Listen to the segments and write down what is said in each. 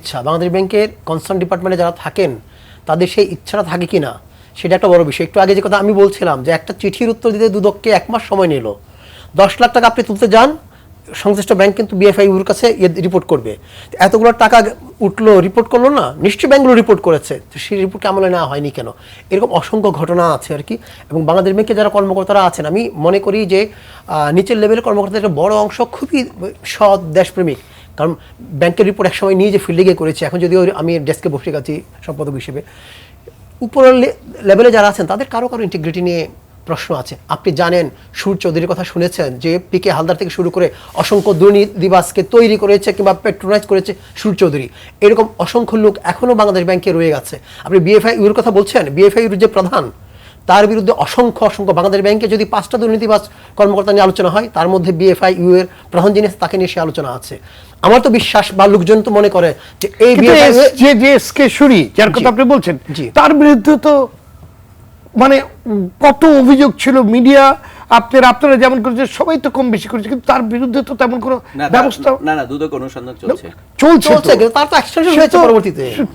ইচ্ছা বাংলাদেশ ব্যাংকের কনসার্ন ডিপার্টমেন্টে যারা থাকেন তাদের সেই ইচ্ছাটা থাকে কিনা সেটা একটা বড় বিষয়। একটু আগে যে কথা আমি বলছিলাম যে একটা চিঠির উত্তর দিতে দুদককে 1 মাস সময় নিল। 10 লাখ টাকা আপনি তুলতে যান, সংশ্লিষ্ট ব্যাংক কিন্তু বিএফআইউর কাছে রিপোর্ট করবে। এতগুলো টাকা উঠলো, রিপোর্ট করলো না, নিশ্চয়ই ব্যাংকগুলো রিপোর্ট করেছে, তো সেই রিপোর্টকে আমলে নেওয়া হয়নি কেন? এরকম অসংখ্য ঘটনা আছে আর কি। এবং বাংলাদেশ ব্যাংকে যারা কর্মকর্তারা আছেন, আমি মনে করি যে নিচের লেভেলের কর্মকর্তাদের একটা বড় অংশ খুবই সৎ, দেশপ্রেমিক। কারণ ব্যাংকের রিপোর্ট একসময় নিয়ে যে ফিল্ডে গিয়ে করেছে, এখন যদিও আমি ডেস্কে বসে গেছি সম্পাদক হিসেবে, উপরের লেভেলে যারা আছেন তাদের কারো কারো ইন্টিগ্রিটি নিয়ে প্রশ্ন আছে। আপনি জানেন, সুর চৌধুরীর কথা শুনেছেন যে পিকে হালদার থেকে শুরু করে অসংখ্য দুর্নীতিবাজকে তৈরি করেছে কিংবা পেট্রোনাইজ করেছে সুর চৌধুরী। এরকম অসংখ্য লোক এখনও বাংলাদেশ ব্যাংকে রয়ে গেছে। আপনি বিএফআইউর কথা বলছেন, বিএফআইউর যে প্রধান, তার বিরুদ্ধে অসংখ্য বাংলাদেশ ব্যাংকে যদি 5টা দুর্নীতিবাজ কর্মকর্তা নিয়ে আলোচনা হয়, তার মধ্যে বিএফআইইউ এর প্রধান যিনি তাকে নিয়ে সে আলোচনা আছে। আমার তো বিশ্বাস বা লোকজন তো মনে করে যে এই এসকে সুরি যার কথা আপনি বলছেন, তার বিরুদ্ধে তো মানে কত অভিযোগ ছিল, মিডিয়া আপনারা যেমন করেছেন সবাই তো কম বেশি করেছে, কিন্তু তার বিরুদ্ধে তো তেমন কোনো ব্যবস্থা না দুদক অনুসন্ধান চলছে তার তো এক্সটেনশন হয়েছে,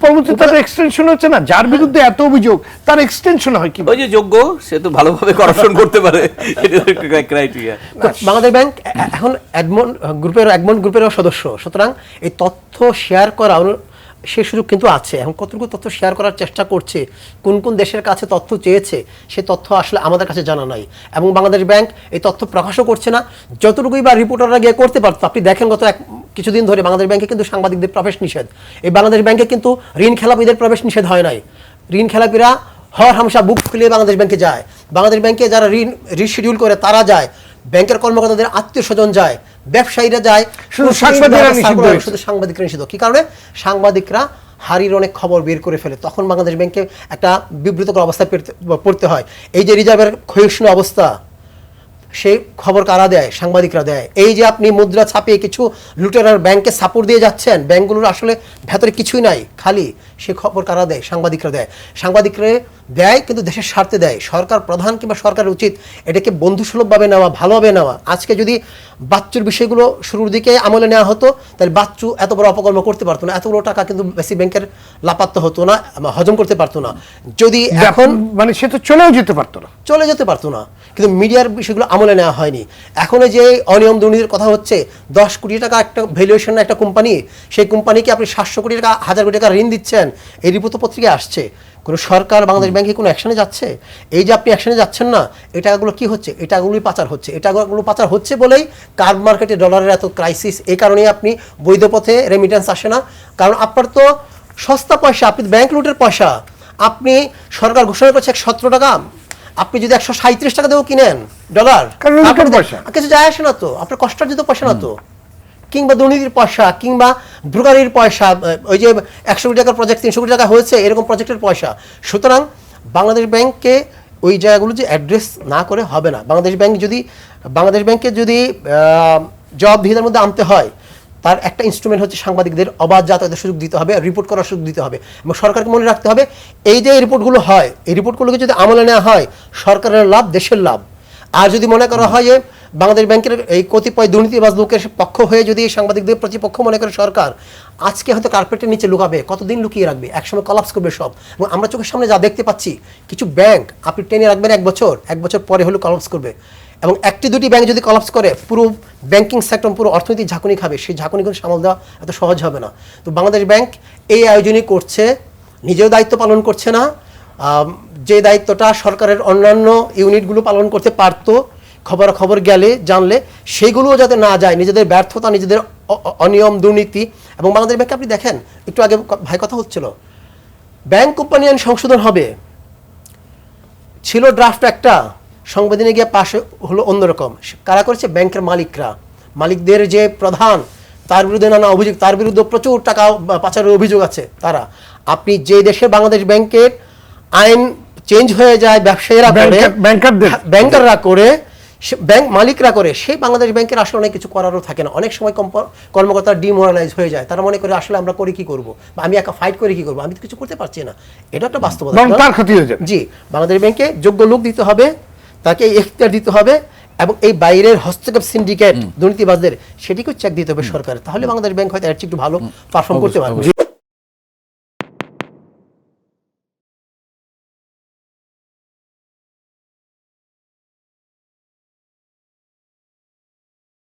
পরবর্তীতে তার এক্সটেনশন হচ্ছে না। যার বিরুদ্ধে এত অভিযোগ তার এক্সটেনশন হয় কি? ওই যে যোগ্য সে তো ভালোভাবে করাপশন করতে পারে, এটা একটা ক্রাইটেরিয়া। বাংলাদেশ ব্যাংক এখন এডমন্ড গ্রুপের সদস্য, সুতরাং এই তথ্য শেয়ার করা সে সুযোগ কিন্তু আছে। এখন কতটুকু তথ্য শেয়ার করার চেষ্টা করছে, কোন কোন দেশের কাছে তথ্য চেয়েছে, সে তথ্য আসলে আমাদের কাছে জানা নাই। এবং বাংলাদেশ ব্যাংক এই তথ্য প্রকাশও করছে না। যতটুকুই বা রিপোর্টাররা গিয়ে করতে পারতো, আপনি দেখেন গত কিছুদিন ধরে বাংলাদেশ ব্যাংকে কিন্তু সাংবাদিকদের প্রবেশ নিষেধ। এই বাংলাদেশ ব্যাংকে কিন্তু ঋণ খেলাপিদের প্রবেশ নিষেধ হয় নাই। ঋণ খেলাপিরা হর হামেশা বুক খুলে বাংলাদেশ ব্যাংকে যায়। বাংলাদেশ ব্যাংকে যারা ঋণ রিশিডিউল করে তারা যায়, ব্যাংকের কর্মকর্তাদের আত্মীয় স্বজন যায়, ব্যবসায়ীরা যায়, শুধু সাংবাদিকরা নিষিদ্ধ। কি কারণে? সাংবাদিকরা হারির অনেক খবর বের করে ফেলে, তখন বাংলাদেশ ব্যাংকে একটা বিব্রতকর অবস্থায় পড়তে হয়। এই যে রিজার্ভের ক্ষয়িষ্ণু অবস্থা, সেই খবর কারা দেয়? সাংবাদিকরা দেয়। এই যে আপনি মুদ্রা ছাপিয়ে কিছু লুটেরার ব্যাংকে সাপোর্ট দিয়ে যাচ্ছেন, ব্যাংকগুলোর আসলে ভেতরে কিছুই নাই, খালি, সে খবর কারা দেয়? সাংবাদিকরা দেয়। সাংবাদিকরা দেয় কিন্তু দেশের স্বার্থে দেয়। সরকার প্রধান কিংবা সরকারের উচিত এটাকে বন্ধুসুলভভাবে নেওয়া, ভালোভাবে নেওয়া। আজকে যদি বাচ্চুর বিষয়গুলো শুরুর দিকে আমলে নেওয়া হতো, তাহলে বাচ্চু এত বড় অপকর্ম করতে পারতো না, এতগুলো টাকা কিন্তু বেসিক ব্যাংকের লাপাত্তা হতো না, হজম করতে পারতো না। যদি এখন মানে সে তো চলে যেতে পারতো না, কিন্তু মিডিয়ার বিষয়গুলো আমলে নেওয়া হয়নি। এখন যে অনিয়ম দুর্নীতির কথা হচ্ছে, 10 কোটি টাকা একটা ভ্যালুয়েশন একটা কোম্পানি, সেই কোম্পানিকে আপনি 700 কোটি টাকা, 1000 কোটি টাকা ঋণ দিচ্ছেন, এই রিপোর্ট পত্রিকায় আসছে। কোনো সরকার বাংলাদেশ ব্যাংকে কোনো অ্যাকশনে যাচ্ছে? এই যে আপনি অ্যাকশনে যাচ্ছেন না, এই টাকাগুলো কি হচ্ছে? এই টাকাগুলোই পাচার হচ্ছে। এই টাকাগুলো পাচার হচ্ছে বলেই কার্ব মার্কেটে ডলারের এত ক্রাইসিস। এই কারণেই আপনি বৈধ পথে রেমিটেন্স আসে না, কারণ আপনার তো সস্তা পয়সা, আপনি ব্যাংক লুটের পয়সা। আপনি সরকার ঘোষণা করছে 117 টাকা, আপনি যদি 137 টাকা দেও কিনেন ডলার, কিছু যায় আসে না তো, আপনার কষ্টার্জিত পয়সা না তো, কিংবা দুর্নীতির পয়সা, কিংবা ব্রোকারির পয়সা। ওই যে 100 কোটি টাকার প্রজেক্ট 300 কোটি টাকা হয়েছে, এরকম প্রজেক্টের পয়সা। সুতরাং বাংলাদেশ ব্যাংককে ওই জায়গাগুলো যে অ্যাড্রেস না করে হবে না। বাংলাদেশ ব্যাংকে যদি জবাবদিহিতার মধ্যে আনতে হয়, তার একটা ইনস্ট্রুমেন্ট হচ্ছে সাংবাদিকদের অবাধ যাতায়াতের সুযোগ দিতে হবে, রিপোর্ট করার সুযোগ দিতে হবে। এবং সরকারকে মনে রাখতে হবে, এই যে রিপোর্টগুলো হয়, এই রিপোর্টগুলোকে যদি আমলে নেওয়া হয়, সরকারের লাভ, দেশের লাভ। আর যদি মনে করা হয় যে বাংলাদেশ ব্যাংকের এই কতিপয় দুর্নীতিবাজ লোকের পক্ষ হয়ে যদি সাংবাদিকদের প্রতিপক্ষ মনে করে সরকার, আজকে হয়তো কার্পেটের নিচে লুকাবে, কতদিন লুকিয়ে রাখবে, একসময় কলাপস করবে সব। এবং আমরা চোখের সামনে যা দেখতে পাচ্ছি, কিছু ব্যাংক আপনি টেনে রাখবেন 1 বছর, 1 বছর পরে হলেও কলাপস করবে। এবং 1-2টি ব্যাংক যদি কলাপস করে, পুরো ব্যাংকিং সেক্টর, পুরো অর্থনীতি ঝাঁকুনি খাবে। সেই ঝাঁকুনি কিন্তু সামাল দেওয়া এত সহজ হবে না। তো বাংলাদেশ ব্যাংক এই আয়োজনই করছে, নিজেও দায়িত্ব পালন করছে না। যে দায়িত্বটা সরকারের অন্যান্য ইউনিটগুলো পালন করতে পারতো, খবর গেলে জানলে, সেগুলোও যাতে না যায়, নিজেদের ব্যর্থতা, নিজেদের অনিয়ম, দুর্নীতি। এবং বাংলাদেশ ব্যাংকে আপনি দেখেন, একটু আগে ভাই কথা হচ্ছিল, ব্যাংক কোম্পানি আইন সংশোধন হবে, ছিল ড্রাফট একটা, সংবিধানে গিয়ে পাশে হলো অন্যরকম। কারা করেছে? ব্যাংকের মালিকরা। মালিকদের যে প্রধান, তার বিরুদ্ধে নানা অভিযোগ, তার বিরুদ্ধে প্রচুর টাকা পাচারের অভিযোগ আছে। তারা, আপনি যে দেশে বাংলাদেশ ব্যাংকের আইন চেঞ্জ হয়ে যায়, ব্যবসায়ীরা করে, ব্যাংকাররা করে, ব্যাংক মালিকরা করে, সেই বাংলাদেশ ব্যাংকের আসলে অনেক কিছু করারও থাকে না। অনেক সময় কর্মকর্তা ডিমোরালাইজ হয়ে যায়। তারা মনে করে আসলে আমরা করে কি করবো, বা আমি একা ফাইট করে কি করবো, আমি তো কিছু করতে পারছি না। এটা একটা বাস্তবতা। জি, বাংলাদেশ ব্যাংকে যোগ্য লোক দিতে হবে, তাকে এখতিয়ার দিতে হবে, এবং এই বাইরের হস্তক্ষেপ সিন্ডিকেট দুর্নীতিবাজদের সেটিকেও চেক দিতে হবে সরকার। তাহলে বাংলাদেশ ব্যাংক হয়তো এর চেয়ে একটু ভালো পারফর্ম করতে পারবে।